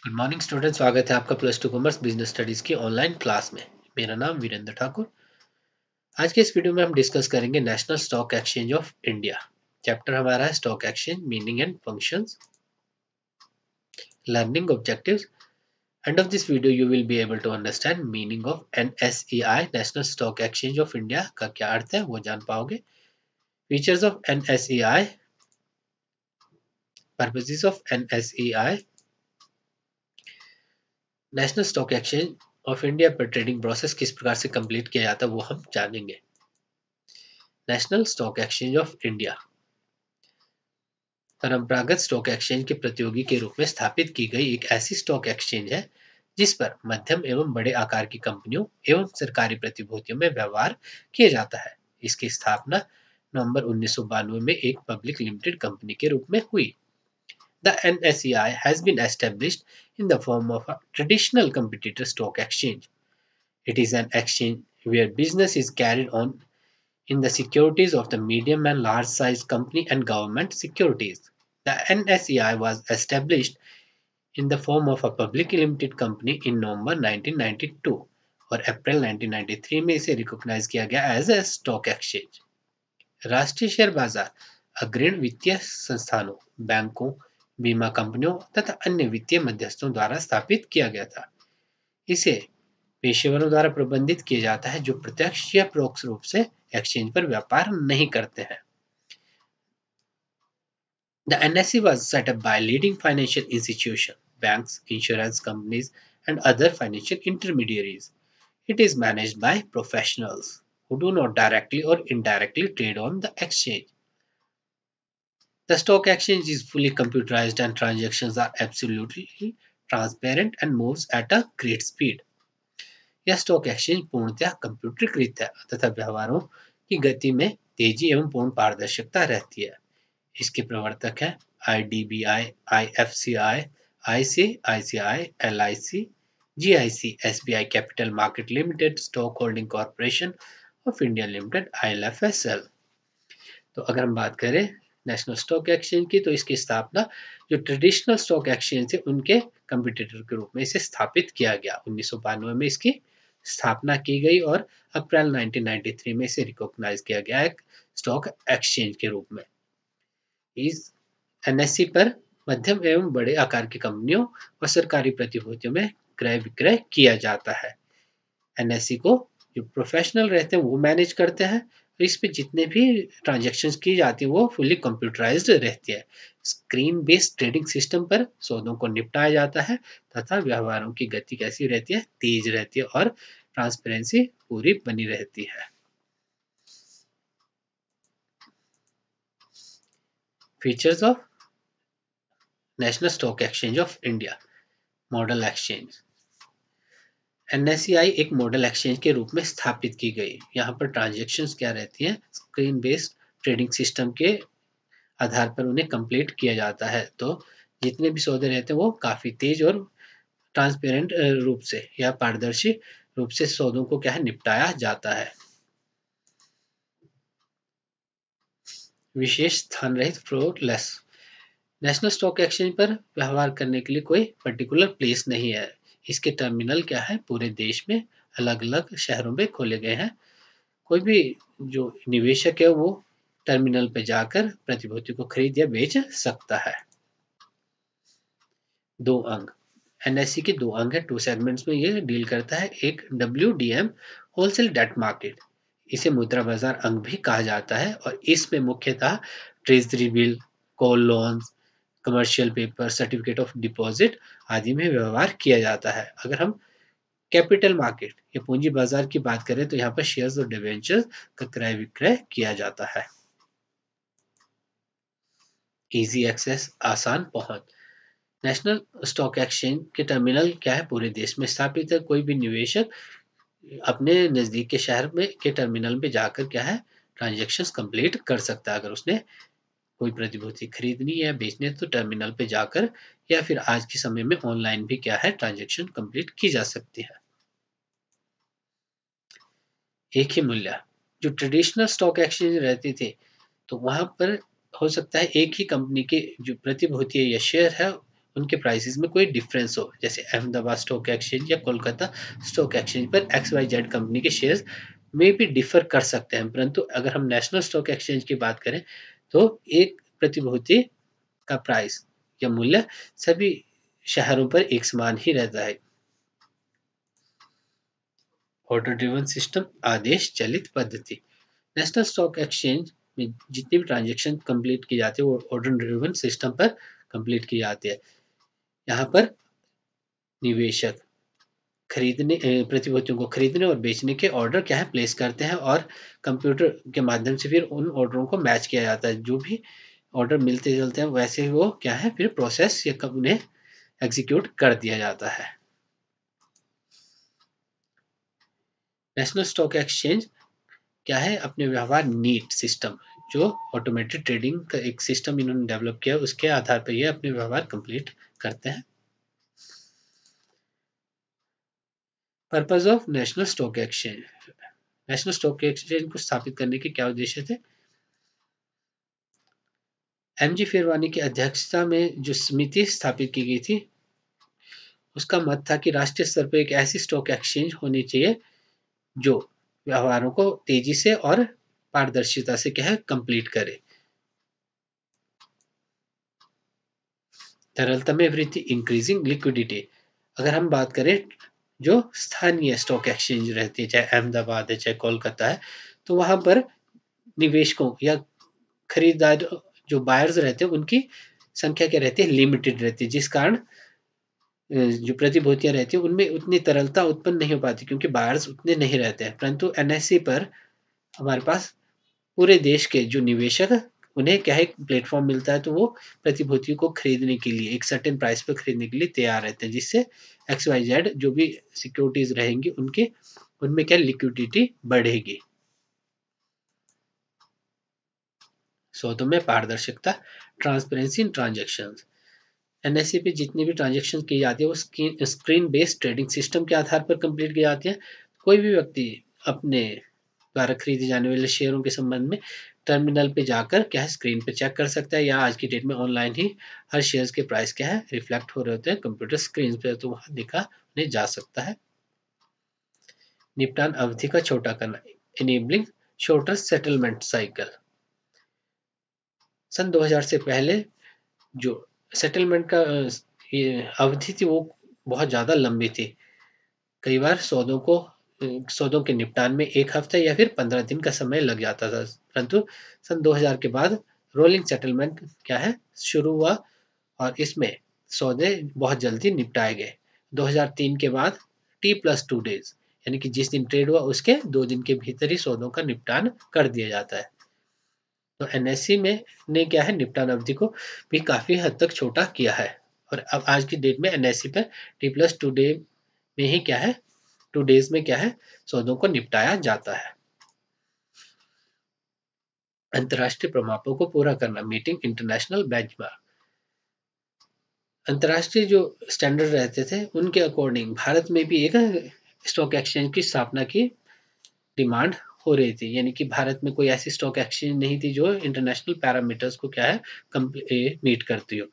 Good morning student, स्वागत है आपका plus two commerce business studies की ऑनलाइन क्लास में। मेरा नाम वीरेंद्र ठाकुर। आज के इस वीडियो में हम डिस्कस करेंगे national stock exchange of India. Chapter हमारा है stock exchange, meaning and functions, learning objectives. End of this video you will be able to understand meaning of NSEI, national stock exchange of India का क्या अर्थ है वो जान पाओगे। Features of NSEI, purposes of NSEI, national stock exchange of India पर trading process किस प्रकार से कंप्लीट किया जाता है वो हम जानेंगे। National stock exchange of India परंपरागत स्टॉक एक्सचेंज के प्रतियोगी के रूप में स्थापित की गई एक ऐसी स्टॉक एक्सचेंज है जिस पर मध्यम एवं बड़े आकार की कंपनियों एवं सरकारी प्रतिभूतियों में व्यवहार किया जाता है। इसकी स्थापना नवंबर 1992 में एक पब्लिक लिमिटेड कंपनी के रूप में हुई। The NSEI has been established in the form of a traditional competitor stock exchange. It is an exchange where business is carried on in the securities of the medium and large size company and government securities. The NSEI was established in the form of a publicly limited company in November 1992 और अप्रैल 1993 में इसे recognise किया गया as a stock exchange. राष्ट्रीय share बाजार अग्रणी वित्तीय संस्थानों, बैंकों, बीमा कंपनियों तथा अन्य वित्तीय मध्यस्थों द्वारा स्थापित किया गया था। इसे पेशेवरों द्वारा प्रबंधित किया जाता है जो प्रत्यक्ष या परोक्ष रूप से एक्सचेंज पर व्यापार नहीं करते हैं। The NSE was set up by leading financial institutions, banks, insurance companies, and other financial intermediaries. It is managed by professionals who do not directly or indirectly trade on the exchange. The stock exchange is fully computerized and transactions are absolutely transparent and moves at a great speed. यह stock exchange पूर्णतः कंप्यूटरीकृत है तथा व्यवहारों की गति में तेजी एवं पूर्ण पारदर्शिता रहती है। इसके प्रवर्तक हैं IDBI, IFCI, ICICI, LIC, GIC, SBI capital market limited, stock holding corporation of India limited, ILFSL। तो अगर हम बात करें नेशनल स्टॉक एक्सचेंज की, तो इसकी स्थापना जो ट्रेडिशनल स्टॉक एक्सचेंज थे उनके कंपटीटर के रूप में इसे स्थापित किया गया। 1992 में इसकी स्थापना की गई और अप्रैल 1993 में इसे रिकॉग्नाइज किया गया एक स्टॉक एक्सचेंज के रूप में। इस NSE पर मध्यम एवं बड़े आकार की कंपनियों और सरकारी प्रतिभूतियों में क्रय विक्रय किया जाता है। NSE को जो प्रोफेशनल रहते हैं वो मैनेज करते हैं। इस पे जितने भी ट्रांजैक्शंस की जाती है वो फुली कंप्यूटराइज्ड रहती है। स्क्रीन बेस्ड ट्रेडिंग सिस्टम पर सौदों को निपटाया जाता है तथा व्यवहारों की गति कैसी रहती है, तेज रहती है और ट्रांसपेरेंसी पूरी बनी रहती है। Features of national stock exchange of India, model exchange. NSEI एक मॉडल एक्सचेंज के रूप में स्थापित की गई। यहाँ पर ट्रांजैक्शंस क्या रहती हैं, स्क्रीन बेस्ड ट्रेडिंग सिस्टम के आधार पर उन्हें कंप्लीट किया जाता है। तो जितने भी सौदे रहते हैं वो काफी तेज और ट्रांसपेरेंट रूप से या पारदर्शी रूप से सौदों को क्या है निपटाया जाता है। विशेष स्थान रहित फ्लोरलेस। नेशनल स्टॉक एक्सचेंज पर व्यवहार करने के लिए कोई पर्टिकुलर प्लेस नहीं है। इसके टर्मिनल क्या है पूरे देश में अलग अलग शहरों में खोले गए हैं। कोई भी जो निवेशक है वो टर्मिनल पे जाकर प्रतिभूति को खरीद या बेच सकता है। दो अंग। NSE के दो अंग है, टू सेगमेंट्स में ये डील करता है। एक WDM होलसेल डेट मार्केट, इसे मुद्रा बाजार अंग भी कहा जाता है और इसमें मुख्यतः treasury bill, call loans, commercial paper, certificate of deposit आदि में व्यवहार किया जाता है। अगर हम कैपिटल मार्केट या पूंजी बाजार की बात करें तो यहाँ पर शेयर्स और डिवेंचर्स का क्रय विक्रय किया जाता है। इजी एक्सेस, आसान पहुंच। नेशनल स्टॉक एक्सचेंज के टर्मिनल क्या है पूरे देश में स्थापित है। कोई भी निवेशक अपने नजदीक के शहर में के टर्मिनल में जाकर क्या है ट्रांजैक्शंस कंप्लीट कर सकता है। अगर उसने कोई प्रतिभूति खरीदनी है बेचनी है तो टर्मिनल पे जाकर या फिर आज के समय में ऑनलाइन भी क्या है ट्रांजैक्शन कंप्लीट की जा सकती है। एक ही मूल्य। जो ट्रेडिशनल स्टॉक एक्सचेंज रहती थी तो वहां पर हो सकता है एक ही कंपनी के जो प्रतिभूति है या शेयर है उनके प्राइसेस में कोई डिफरेंस हो, जैसे अहमदाबाद स्टॉक एक्सचेंज या कोलकाता स्टॉक एक्सचेंज पर XYZ कंपनी के शेयर्स में भी डिफर कर सकते हैं, परंतु अगर हम नेशनल स्टॉक एक्सचेंज की बात करें तो एक प्रतिभूति का प्राइस या मूल्य सभी शहरों पर एक समान ही रहता है। ऑर्डर ड्रिवन सिस्टम, आदेश चलित पद्धति। नेशनल स्टॉक एक्सचेंज में जितनी भी ट्रांजेक्शन कंप्लीट की जाती है वो ऑर्डर ड्रिवन सिस्टम पर कंप्लीट की जाती है। यहाँ पर निवेशक खरीदने प्रतिभूतियों को खरीदने और बेचने के ऑर्डर क्या है प्लेस करते हैं और कंप्यूटर के माध्यम से फिर उन ऑर्डरों को मैच किया जाता है। जो भी ऑर्डर मिलते चलते हैं वैसे ही वो क्या है फिर प्रोसेस या उन्हें एग्जीक्यूट कर दिया जाता है। नेशनल स्टॉक एक्सचेंज क्या है अपने व्यवहार नीट सिस्टम, जो ऑटोमेटेड ट्रेडिंग का एक सिस्टम इन्होंने डेवलप किया उसके आधार पर ये अपने व्यवहार कंप्लीट करते हैं। Purpose of national stock exchange, national stock exchange को स्थापित करने के क्या उद्देश्य थे? MG फिरवानी की अध्यक्षता में जो समिति स्थापित की गई थी उसका मत था कि राष्ट्रीय स्तर पर एक ऐसी स्टॉक एक्सचेंज होनी चाहिए जो व्यवहारों को तेजी से और पारदर्शिता से क्या है कंप्लीट करे। तरलता में वृद्धि, इंक्रीजिंग लिक्विडिटी। अगर हम बात करें जो स्थानीय स्टॉक एक्सचेंज रहती है, चाहे अहमदाबाद है चाहे कोलकाता है, तो वहां पर निवेशकों या खरीदार जो बायर्स रहते हैं उनकी संख्या क्या रहती है लिमिटेड रहती है, जिस कारण जो प्रतिभूतियां रहती है उनमें उतनी तरलता उत्पन्न नहीं हो पाती क्योंकि बायर्स उतने नहीं रहते हैं। परंतु NSE पर हमारे पास पूरे देश के जो निवेशक उन्हें क्या है प्लेटफॉर्म मिलता है, तो वो प्रतिभूतियों को खरीदने के लिए एक सर्टेन प्राइस पर खरीदने के लिए तैयार रहते हैं, जिससे XYZ जो भी सिक्योरिटीज रहेंगी उनके उनमें क्या लिक्विडिटी बढ़ेगी। सौदों में पारदर्शिकता, ट्रांसपेरेंसी इन ट्रांजेक्शन। NSE पे जितनी भी ट्रांजेक्शन की जाती है वो स्क्रीन बेस्ड ट्रेडिंग सिस्टम के आधार पर कंप्लीट की जाती है। कोई भी व्यक्ति अपने द्वारा खरीदे जाने वाले शेयरों के संबंध में टर्मिनल पे जाकर क्या है स्क्रीन पे चेक कर सकता है, या आज की डेट में ऑनलाइन ही हर शेयर्स के प्राइस क्या है रिफ्लेक्ट हो रहे होते हैं कंप्यूटर स्क्रीन पे, तो वहां दिखा नहीं जा सकता है। निपटान अवधि का छोटा करना, इनेबलिंग शॉर्टर सेटलमेंट साइकिल। सन 2000 से पहले जो सेटलमेंट का ये अवधि थी वो बहुत ज़्यादा लंबी थी। कई बार सौदों के निपटान में 1 हफ्ते या फिर 15 दिन का समय लग जाता था, परंतु सन 2000 के बाद रोलिंग सेटलमेंट क्या है शुरू हुआ और इसमें सौदे बहुत जल्दी निपटाए गए। 2003 के बाद T+2 डेज यानी कि जिस दिन ट्रेड हुआ उसके 2 दिन के भीतर ही सौदों का निपटान कर दिया जाता है। तो NSE में ने क्या है निपटान अवधि को भी काफी हद तक छोटा किया है और अब आज की डेट में NSE पर T+2 डे में ही क्या है 2 डेज में क्या है सौदों को निपटाया जाता है। अंतरराष्ट्रीय प्रमापों को पूरा करना, मीटिंग इंटरनेशनल बेंचमार्क। अंतरराष्ट्रीय जो स्टैंडर्ड रहते थे उनके अकॉर्डिंग भारत में भी एक स्टॉक एक्सचेंज की स्थापना की डिमांड हो रही थी, यानी कि भारत में कोई ऐसी स्टॉक एक्सचेंज नहीं थी जो इंटरनेशनल पैरामीटर्स को क्या है मीट करती हो।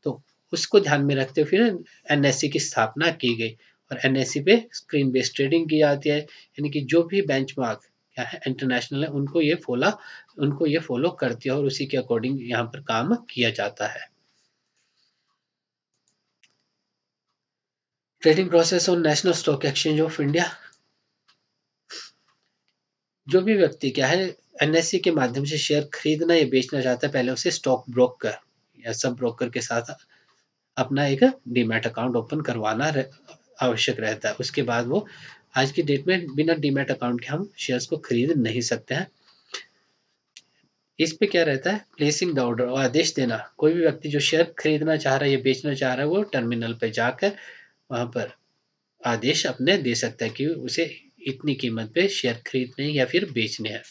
तो उसको ध्यान में रखते हुए फिर NSE की स्थापना की गई और NSE पे स्क्रीन बेस्ड ट्रेडिंग की जाती है, यानी कि जो भी बेंचमार्क क्या है इंटरनेशनल है उनको ये फॉलो करती है और उसी के अकॉर्डिंग यहाँ पर काम किया जाता है। Trading process on national stock exchange of India. जो भी व्यक्ति क्या है NSE के माध्यम से शेयर खरीदना या बेचना चाहता है, पहले उसे स्टॉक ब्रोकर या सब ब्रोकर के साथ अपना एक डीमैट अकाउंट ओपन करवाना आवश्यक रहता है। उसके बाद वो आज की डेट में बिना डीमैट अकाउंट के हम शेयर्स को खरीद नहीं सकते हैं। इस पे क्या रहता है प्लेसिंग द ऑर्डर और आदेश देना। कोई भी व्यक्ति जो शेयर खरीदना चाह रहा है या बेचना चाह रहा है वो टर्मिनल पे जाकर वहां पर आदेश अपने दे सकता है कि उसे इतनी कीमत पे शेयर खरीदने या फिर बेचने हैं।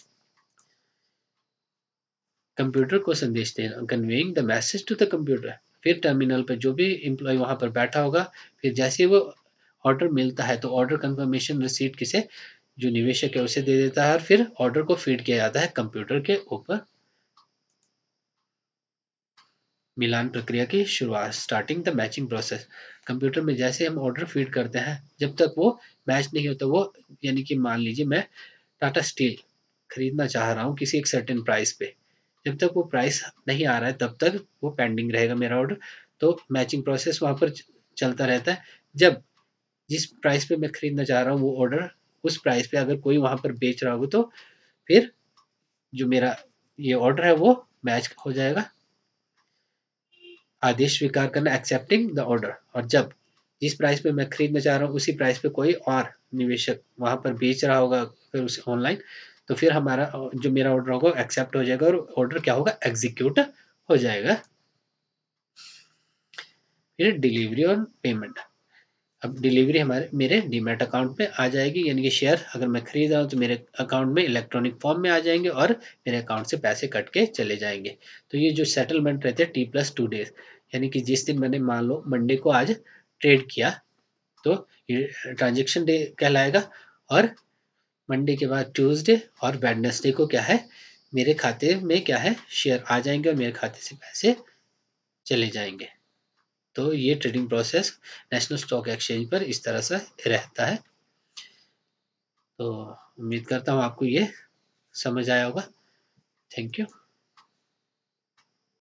कंप्यूटर को संदेश देना, conveying the message to the computer. फिर टर्मिनल पर जो भी एम्प्लॉय वहां पर बैठा होगा, फिर जैसे वो ऑर्डर मिलता है तो ऑर्डर कंफर्मेशन रिसीट किसे जो निवेशक है उसे दे देता है और फिर ऑर्डर को फीड किया जाता है कंप्यूटर के ऊपर। मिलान प्रक्रिया की शुरुआत, starting the matching process. Computer में जैसे हम ऑर्डर फीड करते हैं, जब तक वो मैच नहीं होता, वो यानी कि मान लीजिए मैं टाटा स्टील खरीदना चाह रहा हूँ किसी एक सर्टेन प्राइस पे, जब तक वो प्राइस नहीं आ रहा है तब तक वो पेंडिंग रहेगा मेरा ऑर्डर। तो मैचिंग प्रोसेस वहाँ पर चलता रहता है। जब जिस प्राइस पे मैं खरीदना चाह रहा हूँ वो ऑर्डर उस प्राइस पे अगर कोई वहाँ पर बेच रहा होगा, तो फिर जो मेरा ये ऑर्डर है वो मैच हो जाएगा। आदेश स्वीकार करना, एक्सेप्टिंग द ऑर्डर। और जब जिस प्राइस पे मैं खरीदना चाह रहा हूँ उसी प्राइस पे कोई और निवेशक वहां पर बेच रहा होगा फिर उसे ऑनलाइन, तो फिर हमारा जो मेरा ऑर्डर होगा एक्सेप्ट हो जाएगा और ऑर्डर क्या होगा, एग्जीक्यूट हो जाएगा। फिर डिलीवरी और पेमेंट। अब डिलीवरी हमारे मेरे डीमैट अकाउंट में आ जाएगी, यानी कि शेयर अगर मैं खरीद रहा हूँ तो मेरे अकाउंट में इलेक्ट्रॉनिक फॉर्म में आ जाएंगे और मेरे अकाउंट से पैसे कट के चले जाएंगे। तो ये जो सेटलमेंट रहते हैं T+2 डेज, यानी कि जिस दिन मैंने मान लो मंडे को आज ट्रेड किया, तो ये ट्रांजेक्शन डे कहलाएगा। और मंडे के बाद ट्यूसडे और वेडनेसडे को क्या है, मेरे खाते में क्या है, शेयर आ जाएंगे और मेरे खाते से पैसे चले जाएंगे। तो ये trading process national stock exchange पर इस तरह से रहता है। तो उम्मीद करता हूँ आपको ये समझ आया होगा। Thank you.